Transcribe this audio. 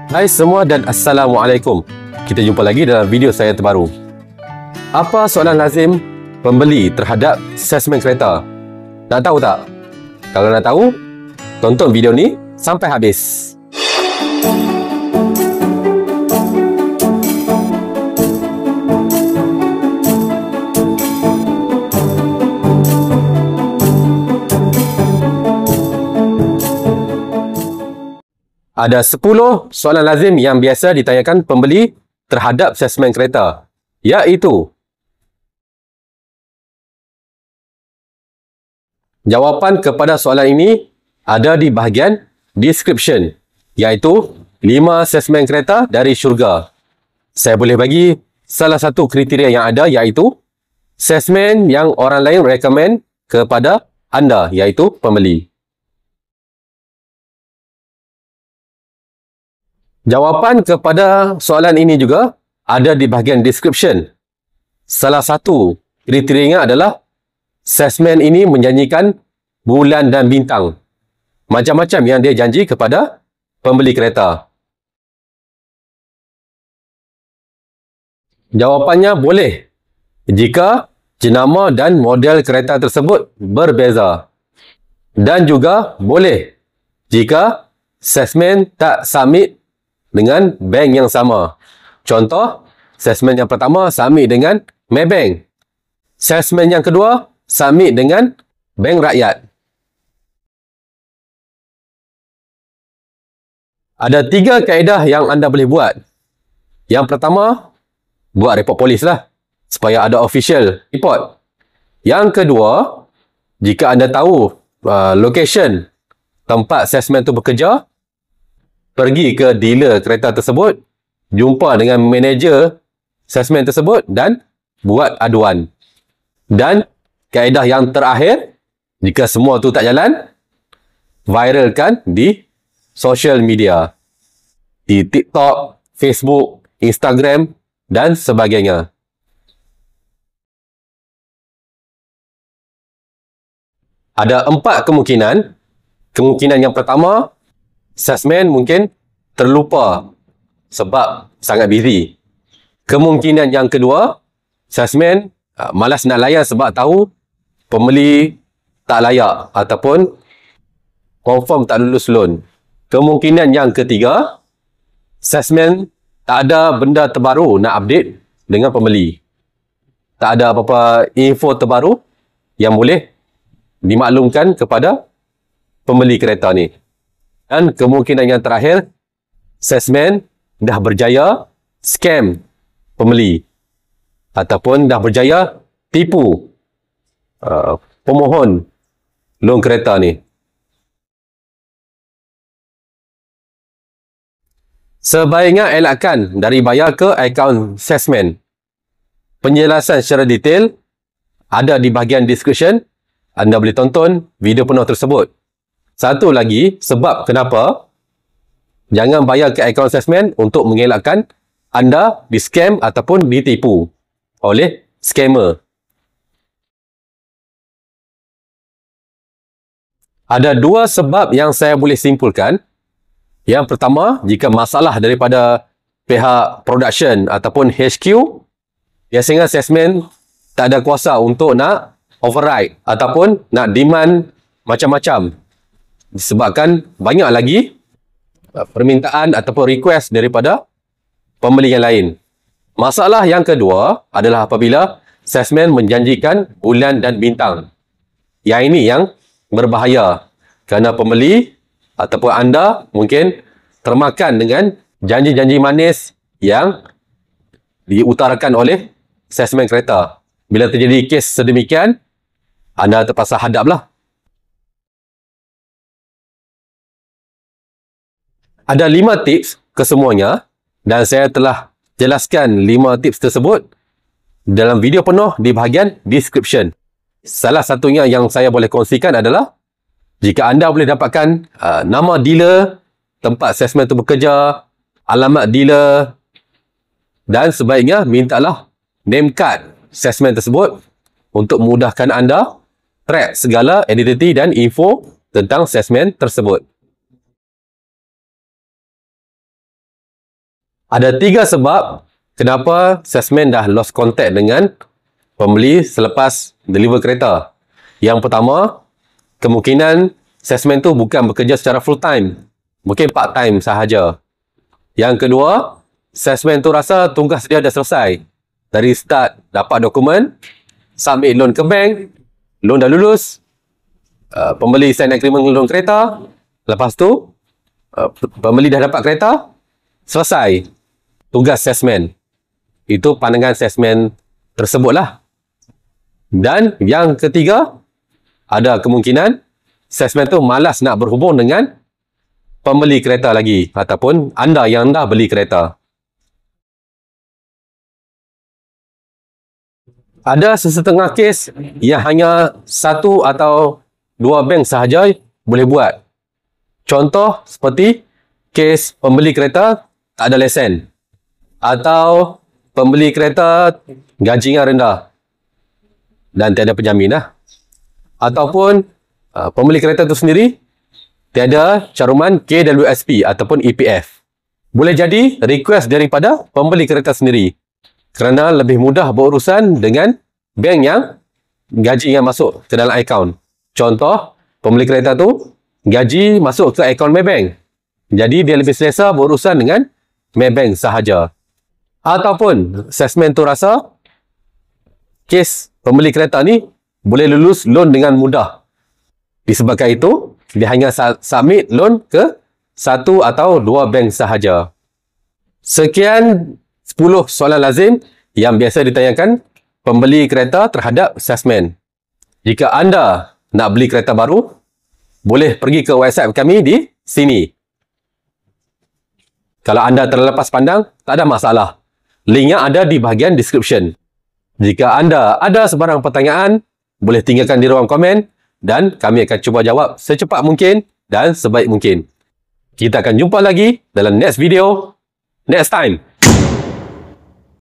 Hai semua dan Assalamualaikum. Kita jumpa lagi dalam video saya terbaru. Apa soalan lazim pembeli terhadap assessment kereta? Nak tahu tak? Kalau nak tahu, tonton video ni sampai habis. Ada 10 soalan lazim yang biasa ditanyakan pembeli terhadap assessment kereta, iaitu jawapan kepada soalan ini ada di bahagian description, iaitu 5 assessment kereta dari syurga. Saya boleh bagi salah satu kriteria yang ada, iaitu assessment yang orang lain recommend kepada anda, iaitu pembeli. Jawapan kepada soalan ini juga ada di bahagian description. Salah satu kriterianya adalah assessment ini menjanjikan bulan dan bintang. Macam-macam yang dia janji kepada pembeli kereta. Jawapannya boleh jika jenama dan model kereta tersebut berbeza. Dan juga boleh jika assessment tak submit dengan bank yang sama. Contoh, assessment yang pertama submit dengan Maybank. Assessment yang kedua submit dengan Bank Rakyat. Ada 3 kaedah yang anda boleh buat. Yang pertama, buat report polis lah, supaya ada official report. Yang kedua, jika anda tahu location tempat assessment itu bekerja, pergi ke dealer kereta tersebut, jumpa dengan manager assessment tersebut dan buat aduan. Dan kaedah yang terakhir, jika semua tu tak jalan, viralkan di social media. Di TikTok, Facebook, Instagram dan sebagainya. Ada 4 kemungkinan. Kemungkinan yang pertama, assessment mungkin terlupa sebab sangat busy. Kemungkinan yang kedua, assessment malas nak layan sebab tahu pembeli tak layak ataupun confirm tak lulus loan. Kemungkinan yang ketiga, assessment tak ada benda terbaru nak update dengan pembeli. Tak ada apa-apa info terbaru yang boleh dimaklumkan kepada pembeli kereta ni. Dan kemungkinan yang terakhir, assessment dah berjaya scam pembeli ataupun dah berjaya tipu pemohon loan kereta ni. Sebaiknya elakkan dari bayar ke akaun assessment. Penjelasan secara detail ada di bahagian description. Anda boleh tonton video penuh tersebut. Satu lagi, sebab kenapa jangan bayar ke akaun assessment untuk mengelakkan anda di-scam ataupun ditipu oleh scammer. Ada 2 sebab yang saya boleh simpulkan. Yang pertama, jika masalah daripada pihak production ataupun HQ, biasanya assessment tak ada kuasa untuk nak override ataupun nak demand macam-macam. Disebabkan banyak lagi permintaan ataupun request daripada pembeli yang lain. Masalah yang kedua adalah apabila assessment menjanjikan bulan dan bintang. Yang ini yang berbahaya kerana pembeli ataupun anda mungkin termakan dengan janji-janji manis yang diutarakan oleh assessment kereta. Bila terjadi kes sedemikian, anda terpaksa hadaplah. Ada 5 tips kesemuanya dan saya telah jelaskan 5 tips tersebut dalam video penuh di bahagian description. Salah satunya yang saya boleh kongsikan adalah jika anda boleh dapatkan nama dealer, tempat assessment itu bekerja, alamat dealer, dan sebaiknya mintalah name card assessment tersebut untuk memudahkan anda track segala identiti dan info tentang assessment tersebut. Ada 3 sebab kenapa salesman dah lost contact dengan pembeli selepas deliver kereta. Yang pertama, kemungkinan salesman tu bukan bekerja secara full time. Mungkin part time sahaja. Yang kedua, salesman tu rasa tugas dia dah selesai. Dari start dapat dokumen, submit loan ke bank, loan dah lulus, pembeli sign agreement loan kereta, lepas tu pembeli dah dapat kereta, selesai tugas salesman. Itu pandangan salesman tersebutlah. Dan yang ketiga, ada kemungkinan salesman tu malas nak berhubung dengan pembeli kereta lagi ataupun anda yang dah beli kereta. Ada sesetengah kes yang hanya 1 atau 2 bank sahaja boleh buat. Contoh seperti kes pembeli kereta tak ada lesen atau pembeli kereta gajinya rendah dan tiada penjamin lah. Ataupun pembeli kereta itu sendiri tiada caruman KWSP ataupun EPF. Boleh jadi request daripada pembeli kereta sendiri kerana lebih mudah berurusan dengan bank yang gaji yang masuk ke dalam akaun. Contoh, pembeli kereta tu gaji masuk ke akaun Maybank. Jadi dia lebih selesa berurusan dengan Maybank sahaja. Ataupun salesman tu rasa kes pembeli kereta ni boleh lulus loan dengan mudah. Disebabkan itu, dia hanya submit loan ke 1 atau 2 bank sahaja. Sekian 10 soalan lazim yang biasa ditanyakan pembeli kereta terhadap salesman. Jika anda nak beli kereta baru, boleh pergi ke website kami di sini. Kalau anda terlepas pandang, tak ada masalah. Linknya ada di bahagian description. Jika anda ada sebarang pertanyaan, boleh tinggalkan di ruang komen dan kami akan cuba jawab secepat mungkin dan sebaik mungkin. Kita akan jumpa lagi dalam next video, next time.